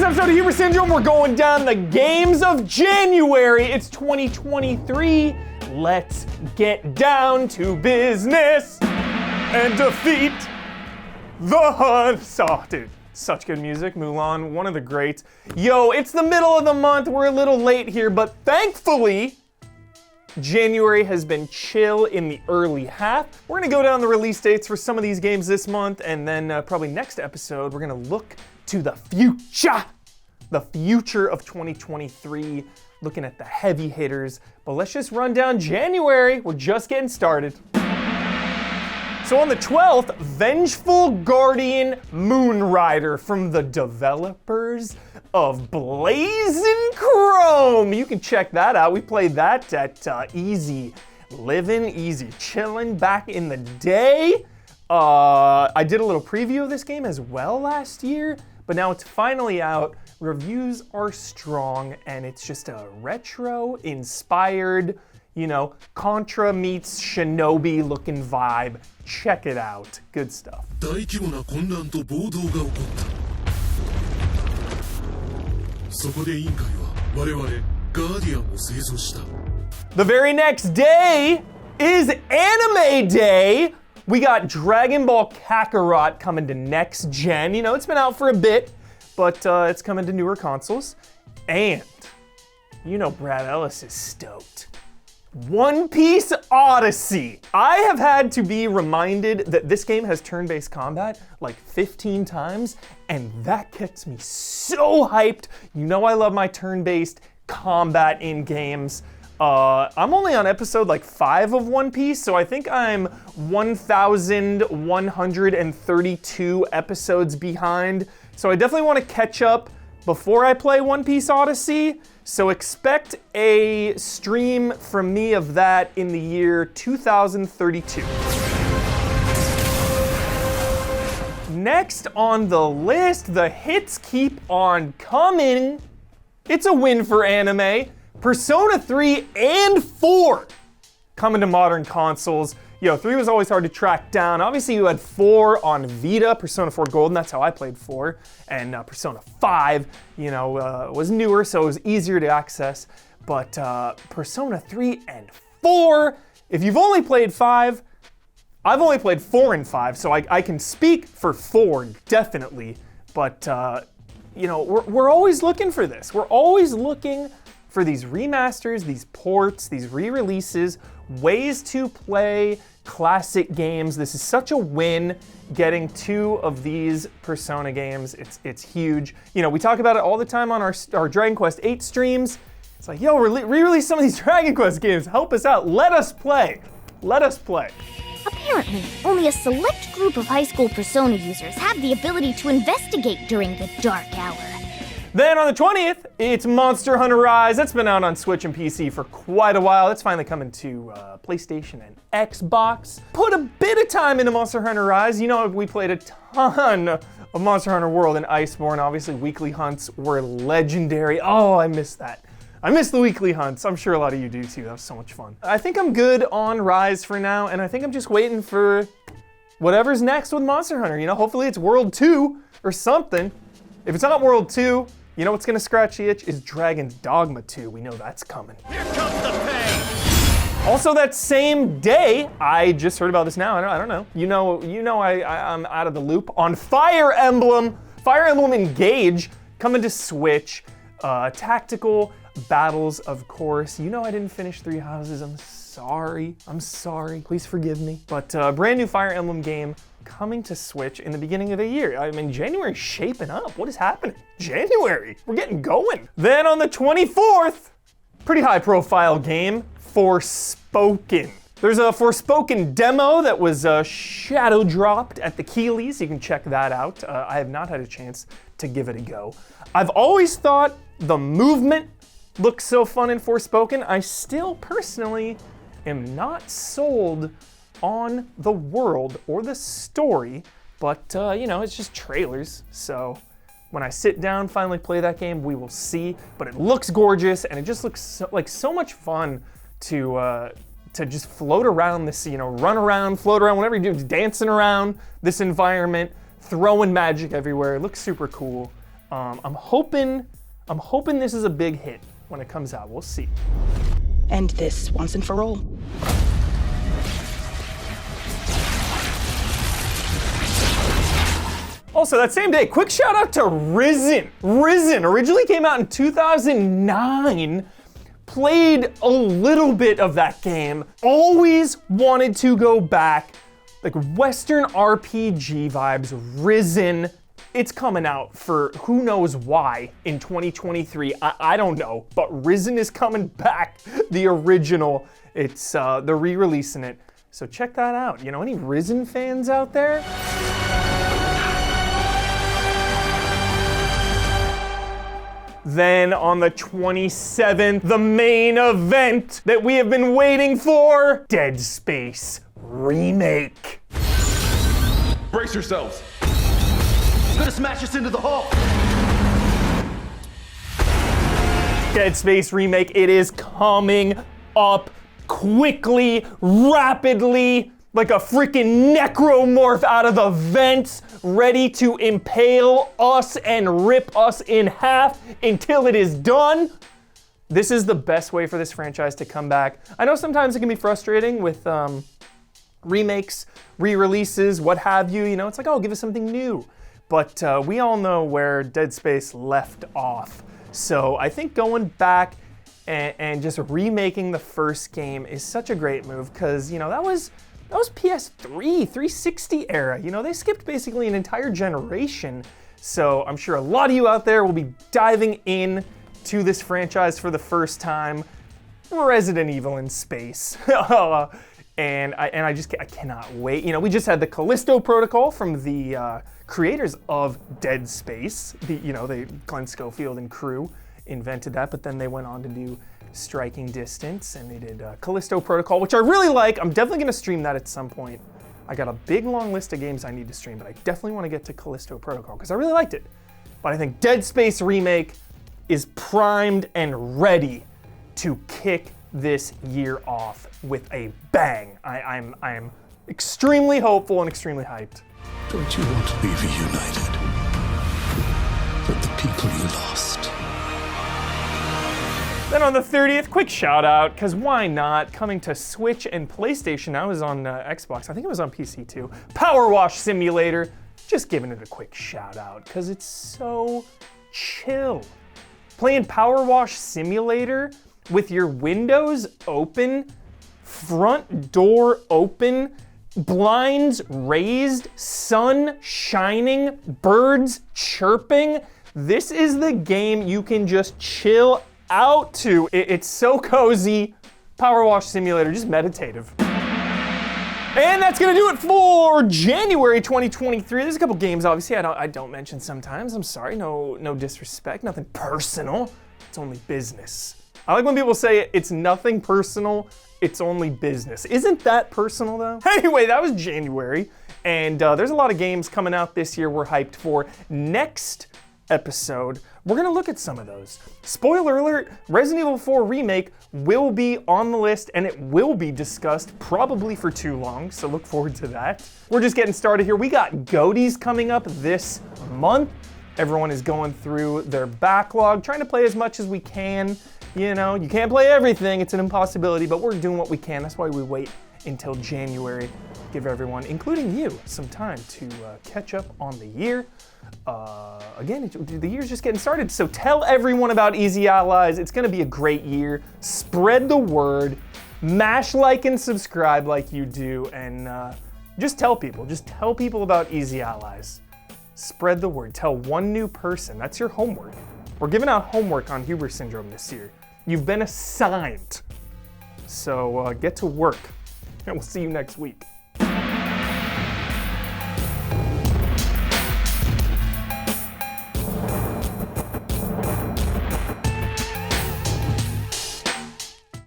episode of Humor Syndrome. We're going down the games of January. It's 2023. Let's get down to business and defeat the Hun. Oh, dude, such good music. Mulan, one of the greats. Yo, it's the middle of the month. We're a little late here, but thankfully, January has been chill in the early half. We're gonna go down the release dates for some of these games this month, and then probably next episode, we're gonna look to the future of 2023, looking at the heavy hitters. But let's just run down January. We're just getting started. So on the 12th, Vengeful Guardian Moonrider from the developers of Blazing Chrome. You can check that out. We played that at Easy Living, Easy Chillin' back in the day. I did a little preview of this game as well last year, but now it's finally out. Reviews are strong, and it's just a retro-inspired, Contra meets Shinobi looking vibe. Check it out. Good stuff. The very next day is Anime Day. We got Dragon Ball Kakarot coming to next gen. It's been out for a bit, but it's coming to newer consoles. And, Brad Ellis is stoked. One Piece Odyssey. I have had to be reminded that this game has turn-based combat like 15 times, and that gets me so hyped. I love my turn-based combat in games. I'm only on episode 5 of One Piece, so I think I'm 1,132 episodes behind. So I definitely want to catch up before I play One Piece Odyssey. So expect a stream from me of that in the year 2032. Next on the list, the hits keep on coming. It's a win for anime. Persona 3 and 4 coming to modern consoles. 3 was always hard to track down. Obviously, you had 4 on Vita, Persona 4 Golden, that's how I played 4. And Persona 5, was newer, so it was easier to access. But Persona 3 and 4, if you've only played 5, I've only played 4 and 5, so I can speak for 4, definitely. But, we're always looking for this. We're always looking for these remasters, these ports, these re-releases, ways to play classic games. This is such a win, getting 2 of these Persona games. It's huge. We talk about it all the time on our Dragon Quest 8 streams. It's like, yo, re-release some of these Dragon Quest games. Help us out. Let us play. Let us play. Apparently, only a select group of high school Persona users have the ability to investigate during the dark hour. Then on the 20th, it's Monster Hunter Rise. That's been out on Switch and PC for quite a while. It's finally coming to PlayStation and Xbox. Put a bit of time into Monster Hunter Rise. We played a ton of Monster Hunter World and Iceborne. Obviously, weekly hunts were legendary. Oh, I miss that. I miss the weekly hunts. I'm sure a lot of you do too. That was so much fun. I think I'm good on Rise for now, and I think I'm just waiting for whatever's next with Monster Hunter. Hopefully it's World 2 or something. If it's not World 2, what's gonna scratch the itch is Dragon's Dogma 2. We know that's coming. Here comes the pain! Also that same day, I just heard about this now, I don't know. I'm out of the loop. On Fire Emblem Engage, coming to Switch. Tactical battles, of course. I didn't finish Three Houses, I'm sorry, please forgive me. But brand new Fire Emblem game coming to Switch in the beginning of the year. January's shaping up. What is happening? January, we're getting going. Then on the 24th, pretty high profile game, Forspoken. There's a Forspoken demo that was shadow dropped at the Keeleys. You can check that out. I have not had a chance to give it a go. I've always thought the movement looks so fun in Forspoken. I still personally am not sold on the world or the story, but it's just trailers. So when I sit down, finally play that game, we will see. But it looks gorgeous, and it just looks like so much fun to just float around this, run around, float around, whatever you do, dancing around this environment, throwing magic everywhere. It looks super cool. I'm hoping this is a big hit when it comes out. We'll see. End this once and for all. Also, that same day, quick shout out to Risen. Risen originally came out in 2009. Played a little bit of that game. Always wanted to go back. Like Western RPG vibes, Risen. It's coming out for who knows why in 2023. I don't know, but Risen is coming back. The original. It's they're re-releasing it. So check that out. You know, any Risen fans out there? Then on the 27th, the main event that we have been waiting for, Dead Space Remake. Brace yourselves. It's gonna smash us into the hull. Dead Space Remake, it is coming up quickly, rapidly, like a freaking necromorph out of the vents, ready to impale us and rip us in half until it is done. This is the best way for this franchise to come back. I know sometimes it can be frustrating with remakes, re-releases, what have you. You know, it's like, oh, give us something new. But we all know where Dead Space left off. So I think going back and just remaking the first game is such a great move because, you know, that was PS3, 360 era. You know, they skipped basically an entire generation. So I'm sure a lot of you out there will be diving in to this franchise for the first time. Resident Evil in space. And I cannot wait. You know, we just had the Callisto Protocol from the creators of Dead Space. Glenn Schofield and crew invented that, but then they went on to do Striking Distance, and they did Callisto Protocol, which I really like. I'm definitely gonna stream that at some point. I got a big long list of games I need to stream, but I definitely want to get to Callisto Protocol because I really liked it. But I think Dead Space Remake is primed and ready to kick this year off with a bang. I'm extremely hopeful and extremely hyped. Don't you want to be reunited with the people you lost? Then on the 30th, quick shout out, because why not? Coming to Switch and PlayStation now, is on Xbox. I think it was on PC too. Power Wash Simulator. Just giving it a quick shout out, because it's so chill. Playing Power Wash Simulator with your windows open, front door open, blinds raised, sun shining, birds chirping. This is the game you can just chill out to. It's so cozy. Power Wash Simulator, just meditative. And that's gonna do it for January 2023. There's a couple games, obviously, I don't mention sometimes. I'm sorry, no disrespect, nothing personal. It's only business. I like when people say it's nothing personal, it's only business. Isn't that personal though? Anyway, that was January, and there's a lot of games coming out this year we're hyped for. Next episode, we're gonna look at some of those. Spoiler alert, Resident Evil 4 Remake will be on the list and it will be discussed probably for too long, so look forward to that. We're just getting started here. We got GOTYs coming up this month. Everyone is going through their backlog, trying to play as much as we can. You know, you can't play everything, it's an impossibility, but we're doing what we can. That's why we wait until January. Give everyone, including you, some time to catch up on the year. Again, the year's just getting started, so tell everyone about Easy Allies. It's gonna be a great year. Spread the word, mash like and subscribe like you do, and just tell people about Easy Allies. Spread the word, tell one new person. That's your homework. We're giving out homework on Huber syndrome this year. You've been assigned. So get to work, and we'll see you next week.